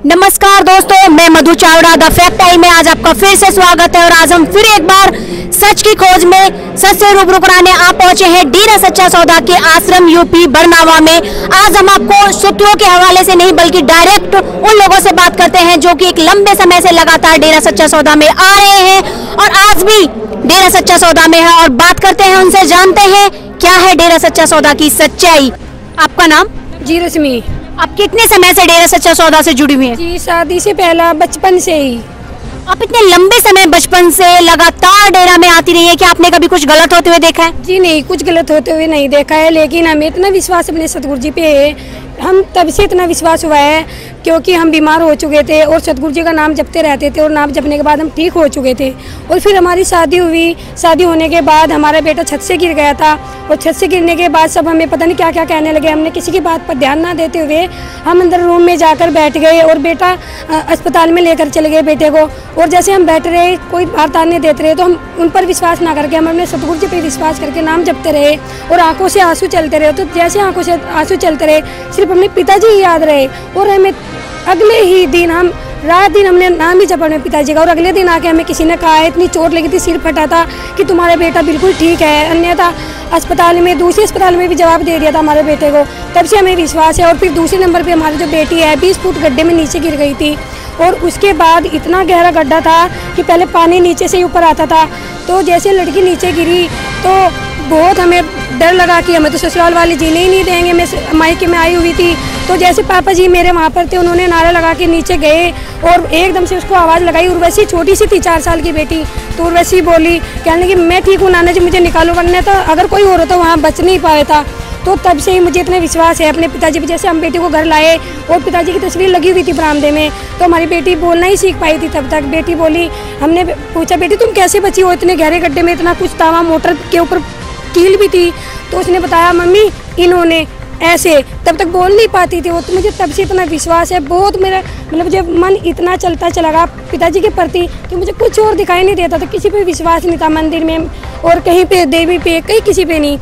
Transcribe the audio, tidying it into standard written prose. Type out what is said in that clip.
नमस्कार दोस्तों, मैं मधु चावड़ा द फैक्ट टाइम में आज आपका फिर से स्वागत है। और आज हम फिर एक बार सच की खोज में सच से रूबरू कराने आप पहुंचे हैं डेरा सच्चा सौदा के आश्रम यूपी बरनावा में। आज हम आपको सूत्रों के हवाले से नहीं बल्कि डायरेक्ट उन लोगों से बात करते हैं जो कि एक लंबे समय से लगातार डेरा सच्चा सौदा में आ रहे हैं और आज भी डेरा सच्चा सौदा में है। और बात करते हैं उनसे, जानते हैं क्या है डेरा सच्चा सौदा की सच्चाई। आपका नाम? जी रश्मि। आप कितने समय से डेरा सच्चा सौदा से जुड़ी हुई हैं? जी शादी से पहला, बचपन से ही। आप इतने लंबे समय बचपन से लगातार डेरा में आती रही है, क्या आपने कभी कुछ गलत होते हुए देखा है? जी नहीं, कुछ गलत होते हुए नहीं देखा है, लेकिन हमें इतना विश्वास अपने सतगुरु जी पे है। हम तब से इतना विश्वास हुआ है क्योंकि हम बीमार हो चुके थे और सतगुरु जी का नाम जपते रहते थे और नाम जपने के बाद हम ठीक हो चुके थे। और फिर हमारी शादी हुई। शादी होने के बाद हमारा बेटा छत से गिर गया था और छत से गिरने के बाद सब हमें पता नहीं क्या क्या कहने लगे। हमने किसी की बात पर ध्यान ना देते हुए हम अंदर रूम में जाकर बैठ गए और बेटा अस्पताल में लेकर चले गए बेटे को। और जैसे हम बैठ रहे, कोई बात आने देते रहे तो हम उन पर विश्वास ना करके हम अपने सतगुरु जी पर विश्वास करके नाम जपते रहे और आंखों से आंसू चलते रहे। तो जैसे आंखों से आंसू चलते रहे सिर्फ अपने पिताजी ही याद रहे और हमें अगले ही दिन हम रात दिन हमने नाम ही जपा अपने पिताजी का। और अगले दिन आके हमें किसी ने कहा, इतनी चोट लगी थी, सिर फटा था कि तुम्हारा बेटा बिल्कुल ठीक है। अन्यथा अस्पताल में, दूसरे अस्पताल में भी जवाब दे दिया था हमारे बेटे को। तब से हमें विश्वास है। और फिर दूसरे नंबर पे हमारी जो बेटी है 20 फुट गड्ढे में नीचे गिर गई थी और उसके बाद इतना गहरा गड्ढा था कि पहले पानी नीचे से ही ऊपर आता था। तो जैसे लड़की नीचे गिरी तो बहुत हमें डर लगा कि हमें तो ससुराल वाले जीने ही नहीं देंगे। मैं मायके में आई हुई थी तो जैसे पापा जी मेरे वहाँ पर थे, उन्होंने नारा लगा के नीचे गए और एकदम से उसको आवाज़ लगाई। उर्वशी छोटी सी थी, 4 साल की बेटी। तो उर्वशी बोली, कहने लगी मैं ठीक हूँ नाना जी, मुझे निकालो, वरना तो अगर कोई और होता वहाँ बच नहीं पाया था। तो तब से ही मुझे इतना विश्वास है अपने पिताजी पे। जैसे हम बेटी को घर लाए और पिताजी की तस्वीर लगी हुई थी बरामदे में, तो हमारी बेटी बोलना ही सीख पाई थी तब तक। बेटी बोली, हमने पूछा बेटी तुम कैसे बची हो, इतने गहरे गड्ढे में, इतना कुछ था, वहाँ मोटर के ऊपर कील भी थी। तो उसने बताया मम्मी इन्होंने ऐसे, तब तक बोल नहीं पाती थी वो। तो मुझे तब से इतना विश्वास है, बहुत मेरा मतलब मुझे मन इतना चलता चला गया पिताजी के प्रति कि मुझे कुछ और दिखाई नहीं देता था। किसी पे विश्वास नहीं था, मंदिर में और कहीं पे, देवी पे, कहीं किसी पे नहीं।